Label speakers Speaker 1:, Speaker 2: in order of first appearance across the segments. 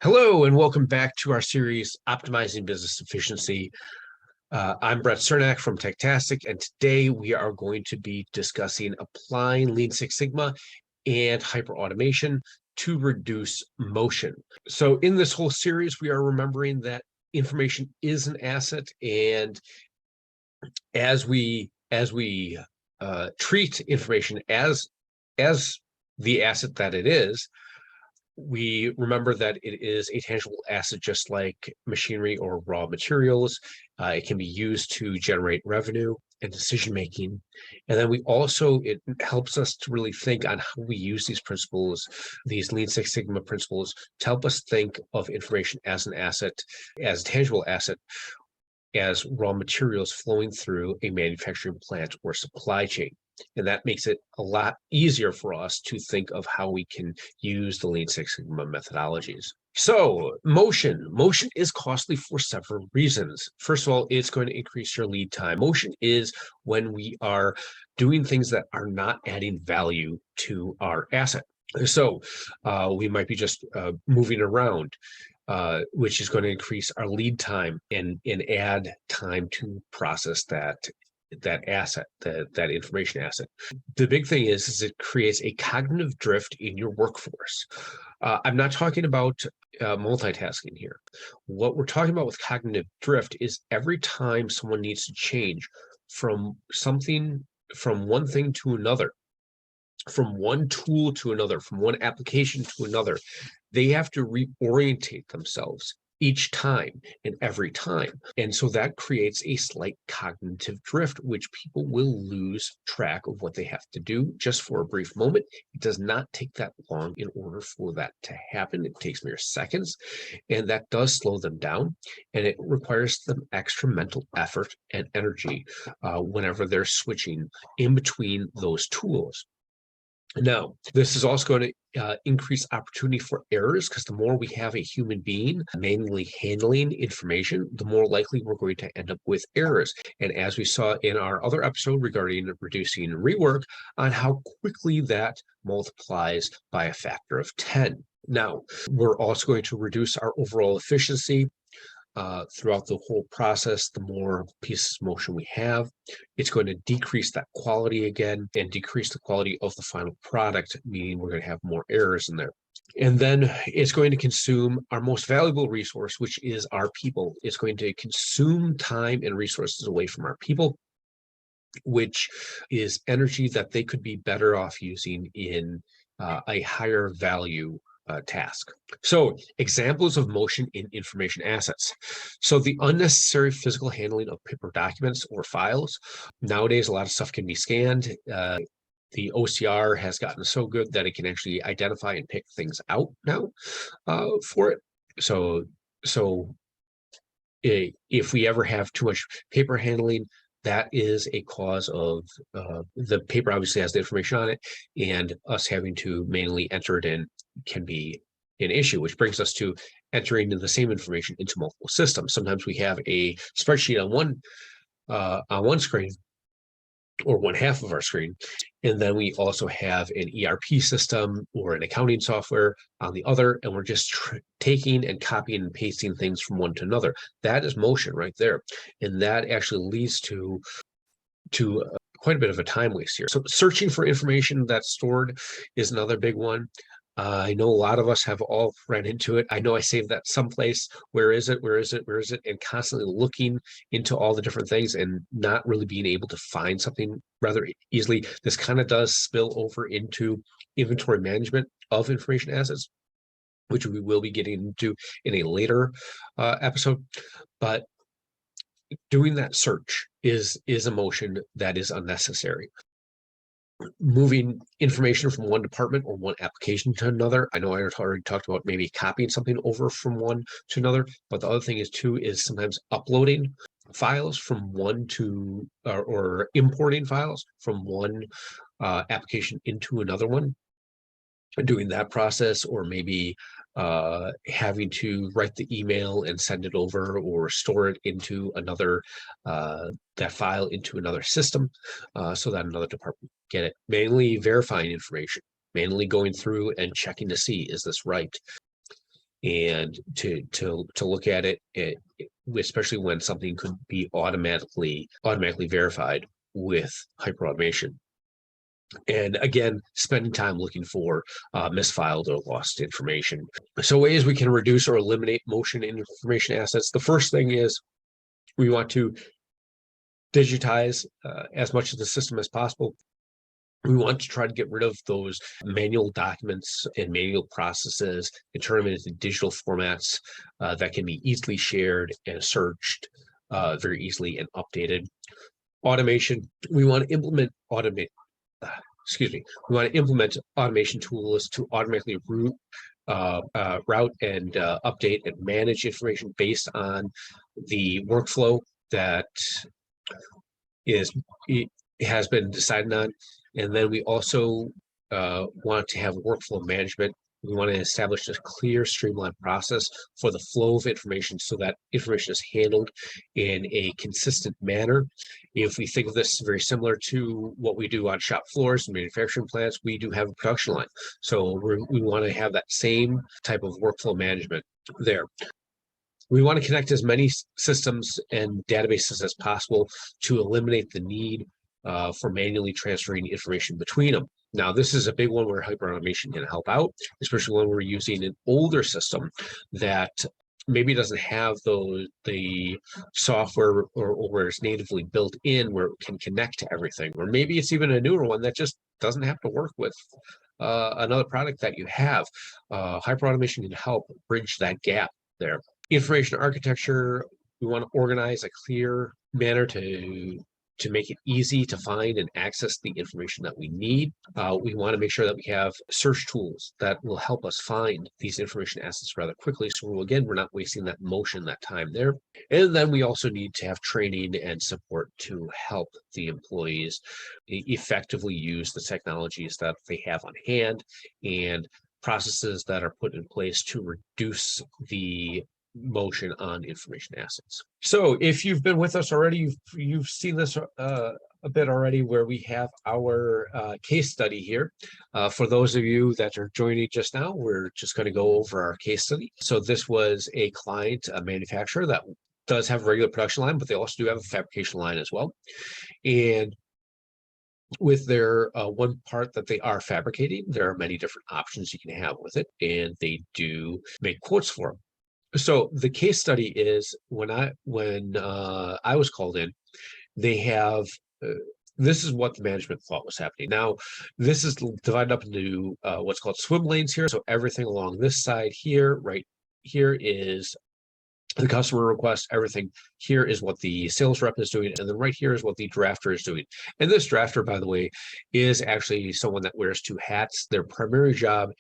Speaker 1: Hello, and welcome back to our series, Optimizing Business Efficiency. I'm Brett Cernak from Tech-Tastic, and today we are going to be discussing applying Lean Six Sigma and hyperautomation to reduce motion. So in this whole series, we are remembering that information is an asset, and as we treat information as the asset that it is, we remember that it is a tangible asset, just like machinery or raw materials. It can be used to generate revenue and decision making. And then it helps us to really think on how we use these principles, these Lean Six Sigma principles, to help us think of information as an asset, as a tangible asset, as raw materials flowing through a manufacturing plant or supply chain. And that makes it a lot easier for us to think of how we can use the Lean Six Sigma methodologies. So motion is costly for several reasons. First of all, it's going to increase your lead time. Motion is when we are doing things that are not adding value to our asset. So we might be just moving around, which is going to increase our lead time and add time to process that asset, that information asset. The big thing is it creates a cognitive drift in your workforce. I'm not talking about multitasking here. What we're talking about with cognitive drift is every time someone needs to change from one thing to another, from one tool to another, from one application to another, they have to reorientate themselves each time and every time. And so that creates a slight cognitive drift, which people will lose track of what they have to do just for a brief moment. It does not take that long in order for that to happen. It takes mere seconds, and that does slow them down, and it requires them extra mental effort and energy whenever they're switching in between those tools. Now, this is also going to increase opportunity for errors, because the more we have a human being manually handling information, the more likely we're going to end up with errors. And as we saw in our other episode regarding reducing rework, on how quickly that multiplies by a factor of 10. Now, we're also going to reduce our overall efficiency throughout the whole process. The more pieces of motion we have, it's going to decrease that quality again and decrease the quality of the final product, meaning we're going to have more errors in there. And then it's going to consume our most valuable resource, which is our people. It's going to consume time and resources away from our people, which is energy that they could be better off using in a higher value task. So examples of motion in information assets. So the unnecessary physical handling of paper documents or files. Nowadays, a lot of stuff can be scanned. The OCR has gotten so good that it can actually identify and pick things out now for it. So if we ever have too much paper handling, that is a cause of the paper obviously has the information on it, and us having to manually enter it in can be an issue, which brings us to entering the same information into multiple systems. Sometimes we have a spreadsheet on one screen, or one half of our screen, and then we also have an ERP system or an accounting software on the other, and we're just taking and copying and pasting things from one to another. That is motion right there, and that actually leads to quite a bit of a time waste here. So searching for information that's stored is another big one. I know a lot of us have all ran into it. I know I saved that someplace. Where is it? Where is it? Where is it? And constantly looking into all the different things and not really being able to find something rather easily. This kind of does spill over into inventory management of information assets, which we will be getting into in a later episode. But doing that search is a motion that is unnecessary. Moving information from one department or one application to another. I know I already talked about maybe copying something over from one to another, but the other thing is sometimes uploading files from one to, or importing files from one application into another one. Doing that process, or maybe having to write the email and send it over, or store it into another that file into another system so that another department get it. Manually verifying information, manually going through and checking to see, is this right? and to look at it, especially when something could be automatically verified with hyperautomation. And again, spending time looking for misfiled or lost information. So ways we can reduce or eliminate motion in information assets. The first thing is we want to digitize as much of the system as possible. We want to try to get rid of those manual documents and manual processes and turn them into digital formats that can be easily shared and searched very easily and updated. Automation, we want to implement we want to implement automation tools to automatically route and update and manage information based on the workflow that has been decided on. And then we also want to have workflow management. We want to establish a clear, streamlined process for the flow of information so that information is handled in a consistent manner. If we think of this very similar to what we do on shop floors and manufacturing plants, we do have a production line. So we want to have that same type of workflow management there. We want to connect as many systems and databases as possible to eliminate the need for manually transferring information between them. Now, this is a big one where hyperautomation can help out, especially when we're using an older system that maybe doesn't have the software or where it's natively built in where it can connect to everything. Or maybe it's even a newer one that just doesn't have to work with another product that you have. Hyperautomation can help bridge that gap there. Information architecture, we want to organize a clear manner to make it easy to find and access the information that we need. We want to make sure that we have search tools that will help us find these information assets rather quickly. So again, we're not wasting that motion, that time there. And then we also need to have training and support to help the employees effectively use the technologies that they have on hand and processes that are put in place to reduce the motion on information assets. So if you've been with us already, you've seen this a bit already, where we have our case study here. For those of you that are joining just now, we're just going to go over our case study. So this was a client, a manufacturer that does have a regular production line, but they also do have a fabrication line as well. And with their one part that they are fabricating, there are many different options you can have with it, and they do make quotes for them. So the case study is when I was called in, they have this is what the management thought was happening. Now, this is divided up into what's called swim lanes here. So everything along this side here, right here, is the customer request. Everything here is what the sales rep is doing, and then right here is what the drafter is doing. And this drafter, by the way, is actually someone that wears two hats. Their primary job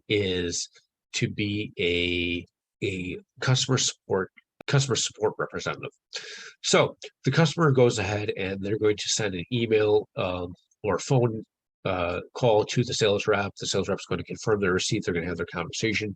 Speaker 1: is to be a customer support representative. So the customer goes ahead and they're going to send an email or phone call to the sales rep. The sales rep is going to confirm their receipt. They're going to have their conversation.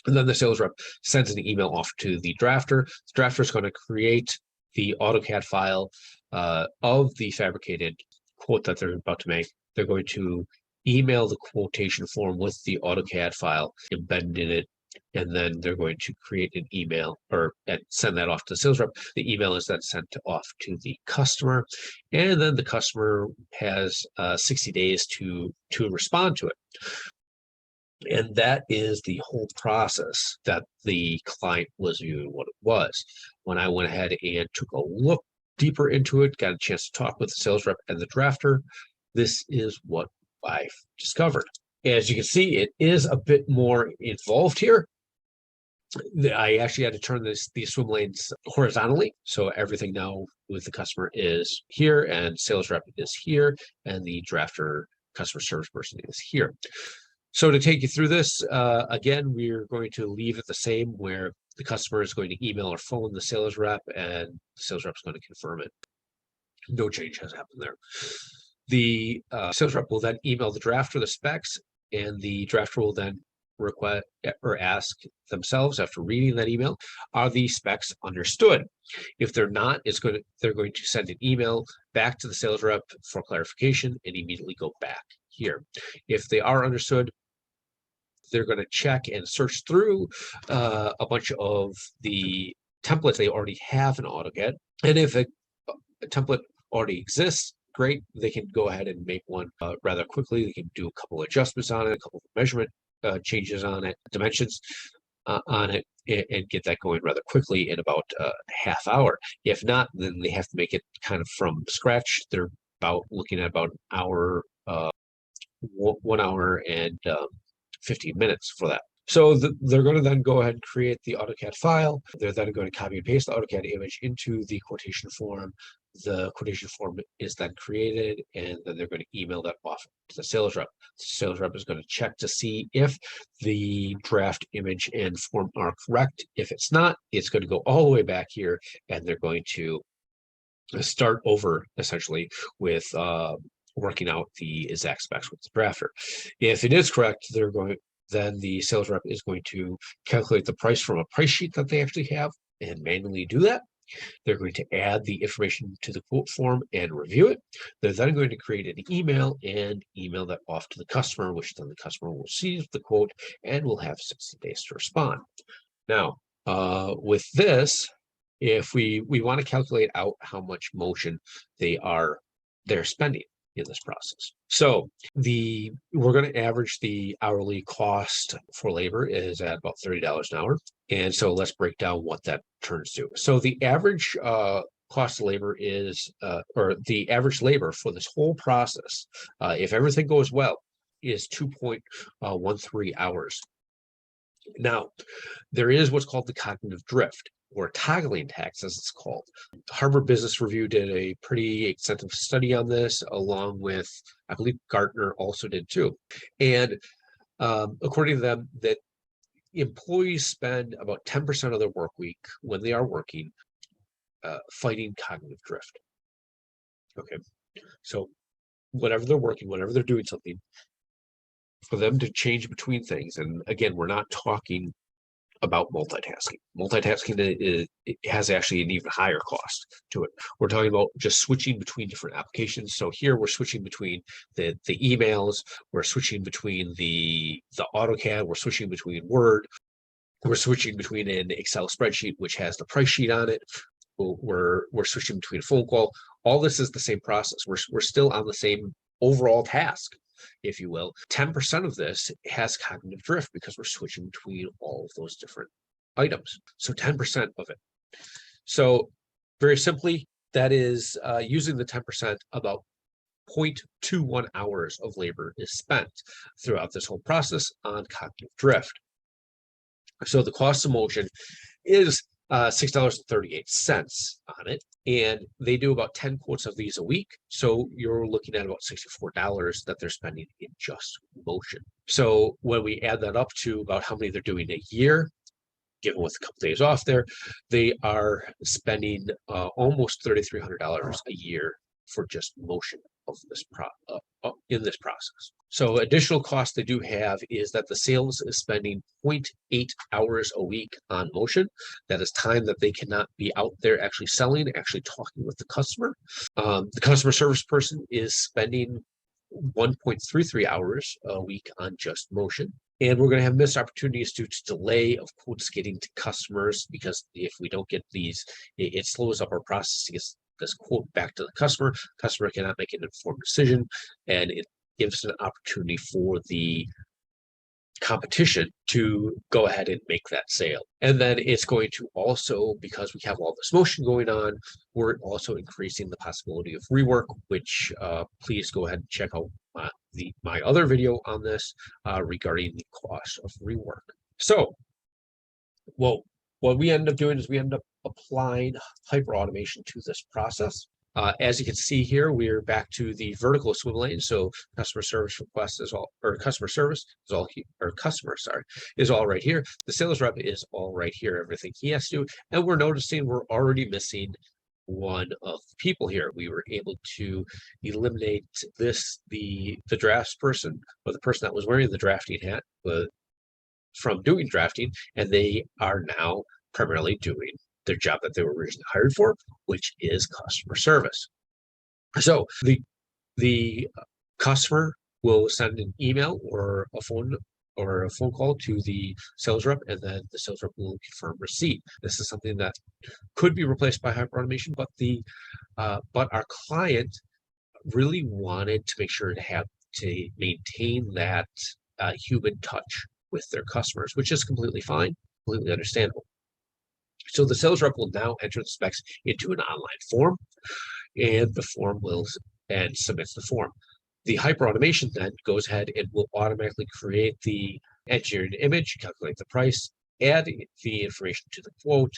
Speaker 1: And then the sales rep sends an email off to the drafter. The drafter is going to create the AutoCAD file of the fabricated quote that they're about to make. They're going to email the quotation form with the AutoCAD file embedded in it, and then they're going to create an email or send that off to the sales rep. The email is then sent off to the customer, and then the customer has 60 days to respond to it. And that is the whole process that the client was viewing what it was. When I went ahead and took a look deeper into it, got a chance to talk with the sales rep and the drafter, this is what I discovered. As you can see, it is a bit more involved here. I actually had to turn these swim lanes horizontally. So everything now with the customer is here, and sales rep is here, and the drafter customer service person is here. So to take you through this, again, we're going to leave it the same, where the customer is going to email or phone the sales rep, and the sales rep is going to confirm it. No change has happened there. The sales rep will then email the drafter the specs, and the drafter will then request or ask themselves, after reading that email, are these specs understood? If they're not, they're going to send an email back to the sales rep for clarification and immediately go back here. If they are understood, They're going to check and search through a bunch of the templates they already have in AutoCAD. And if a template already exists, great, they can go ahead and make one rather quickly. They can do a couple of adjustments on it, a couple of measurement changes on it, dimensions on it, and get that going rather quickly in about a half hour. If not, then they have to make it kind of from scratch. They're looking at about an hour, 1 hour and 15 minutes for that. So they're going to then go ahead and create the AutoCAD file. They're then going to copy and paste the AutoCAD image into the quotation form. The quotation form is then created, and then they're going to email that off to the sales rep. The sales rep is going to check to see if the draft image and form are correct. If it's not, it's going to go all the way back here, and they're going to start over essentially with working out the exact specs with the drafter. If it is correct, then the sales rep is going to calculate the price from a price sheet that they actually have and manually do that. They're going to add the information to the quote form and review it. They're then going to create an email and email that off to the customer, which then the customer will receive the quote and will have 60 days to respond. Now, with this, if we want to calculate out how much motion they're spending in this process. So we're going to average the hourly cost for labor is at about $30 an hour. And so let's break down what that turns to. So the average cost of labor is, or the average labor for this whole process, if everything goes well, is 2.13 hours. Now, there is what's called the cognitive drift, or toggling tax, as it's called. Harvard Business Review did a pretty extensive study on this, along with, I believe, Gartner also did too. And according to them, that employees spend about 10% of their work week when they are working fighting cognitive drift. Okay, so whenever they're working, whenever they're doing something, for them to change between things, and again, we're not talking about multitasking. Multitasking has actually an even higher cost to it. We're talking about just switching between different applications. So here we're switching between the emails, we're switching between the AutoCAD, we're switching between Word, we're switching between an Excel spreadsheet which has the price sheet on it. We're switching between a phone call. All this is the same process. We're still on the same overall task, if you will. 10% of this has cognitive drift because we're switching between all of those different items. So 10% of it. So very simply, that is using the 10%, about 0.21 hours of labor is spent throughout this whole process on cognitive drift. So the cost of motion is $6.38 on it, and they do about 10 quotes of these a week. So you're looking at about $64 that they're spending in just motion. So when we add that up to about how many they're doing a year, given with a couple days off there, they are spending almost $3,300 a year for just motion of this in this process. So additional cost they do have is that the sales is spending 0.8 hours a week on motion. That is time that they cannot be out there actually selling, actually talking with the customer. The customer service person is spending 1.33 hours a week on just motion. And we're going to have missed opportunities due to delay of quotes getting to customers, because if we don't get these, it slows up our process to get this quote back to the customer. Customer cannot make an informed decision, and it gives an opportunity for the competition to go ahead and make that sale. And then it's going to also, because we have all this motion going on, we're also increasing the possibility of rework, which please go ahead and check out my other video on this regarding the cost of rework. So, well, what we end up doing is we end up applying hyperautomation to this process. As you can see here, we're back to the vertical swim lane. So customer service request is all, or customer service is all, is all right here. The sales rep is all right here, everything he has to do. And we're noticing we're already missing one of the people here. We were able to eliminate the drafts person, or the person that was wearing the drafting hat, from doing drafting, and they are now primarily doing their job that they were originally hired for, which is customer service. So the customer will send an email or a phone or a phone call to the sales rep, and then the sales rep will confirm receipt. This is something that could be replaced by hyperautomation, but our client really wanted to make sure to maintain that human touch with their customers, which is completely fine, completely understandable. So the sales rep will now enter the specs into an online form, and the form will and submits the form. The hyperautomation then goes ahead and will automatically create the engineered image, calculate the price, add the information to the quote,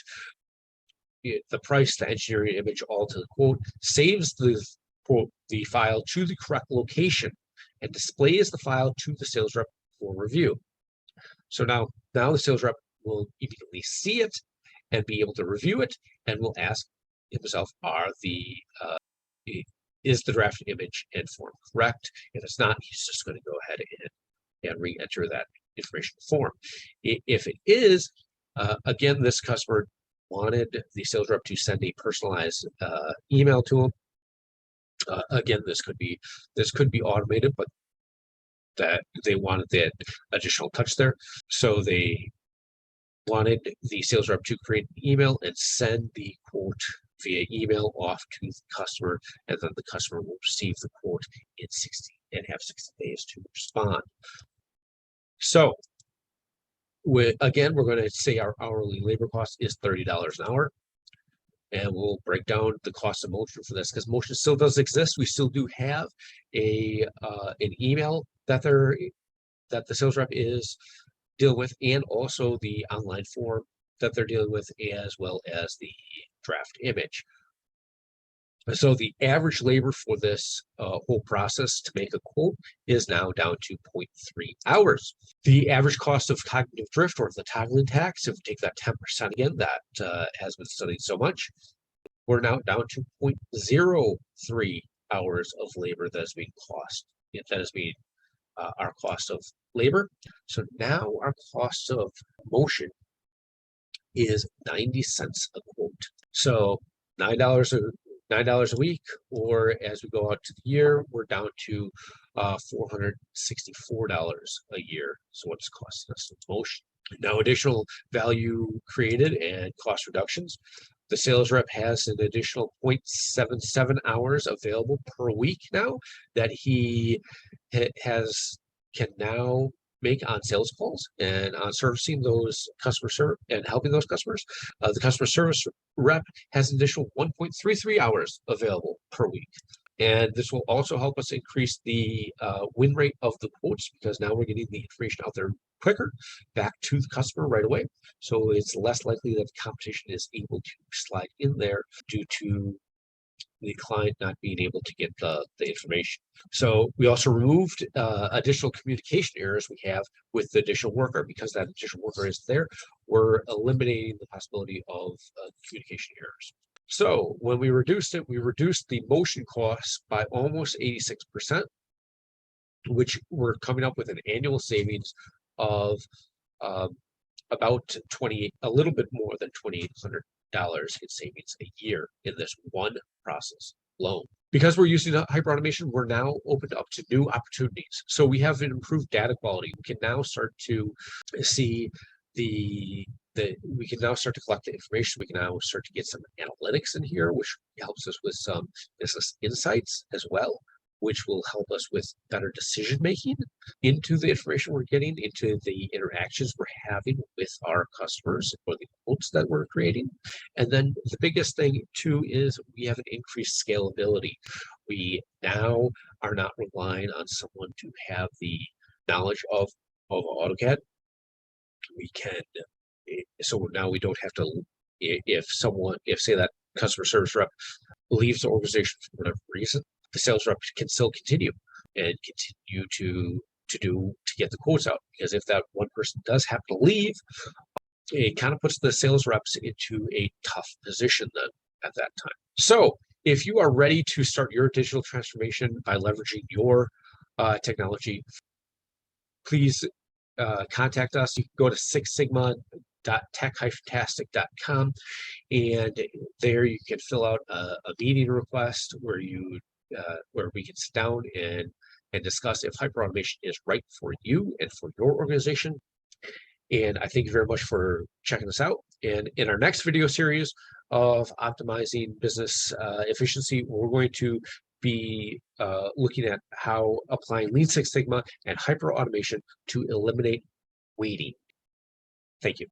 Speaker 1: the price, the engineering image, all to the quote, saves the quote, the file to the correct location, and displays the file to the sales rep for review. So now the sales rep will immediately see it and be able to review it, and will ask himself, is the draft image and form correct? If it's not, he's just going to go ahead and re-enter that information form. If it is, again, this customer wanted the sales rep to send a personalized email to him. Again, this could be automated, but that they wanted that additional touch there. So they wanted the sales rep to create an email and send the quote via email off to the customer, and then the customer will receive the quote in 60 days to respond. So again, we're going to say our hourly labor cost is $30 an hour. And we'll break down the cost of motion for this, because motion still does exist. We still do have an email that the sales rep is dealing with, and also the online form that they're dealing with, as well as the draft image. So the average labor for this whole process to make a quote is now down to 0.3 hours. The average cost of cognitive drift, or the toggling tax, if we take that 10% again, that has been studied so much, we're now down to 0.03 hours of labor that is being our cost of labor. So now our cost of motion is 90 cents a quote. So $9 a week, or as we go out to the year, we're down to $464 a year. So what's costing us in motion? Now, additional value created and cost reductions. The sales rep has an additional 0.77 hours available per week now that he can now make on sales calls and on servicing those and helping those customers. The customer service rep has an additional 1.33 hours available per week. And this will also help us increase the win rate of the quotes, because now we're getting the information out there quicker back to the customer right away. So it's less likely that the competition is able to slide in there due to the client not being able to get the information. So we also removed additional communication errors we have with the additional worker. Because that additional worker is there, we're eliminating the possibility of communication errors. So when we reduced it, we reduced the motion costs by almost 86%, which we're coming up with an annual savings of about a little bit more than $2,800 in savings a year in this one process alone. Because we're using hyperautomation, we're now opened up to new opportunities. So we have an improved data quality. We can now start to see we can now start to collect the information. We can now start to get some analytics in here, which helps us with some business insights as well, which will help us with better decision making into the information we're getting, into the interactions we're having with our customers, or the quotes that we're creating. And then the biggest thing too is we have an increased scalability. We now are not relying on someone to have the knowledge of AutoCAD. We can, so now we don't have to, if say that customer service rep leaves the organization for whatever reason, the sales rep can still continue to get the quotes out. Because if that one person does happen to leave, it kind of puts the sales reps into a tough position then at that time. So if you are ready to start your digital transformation by leveraging your technology, please contact us. You can go to sixsigma.tech-tastic.com, and there you can fill out a meeting request where we can sit down and and discuss if hyperautomation is right for you and for your organization. And I thank you very much for checking this out. And in our next video series of optimizing business efficiency, we're going to be looking at how applying Lean Six Sigma and hyperautomation to eliminate waiting. Thank you.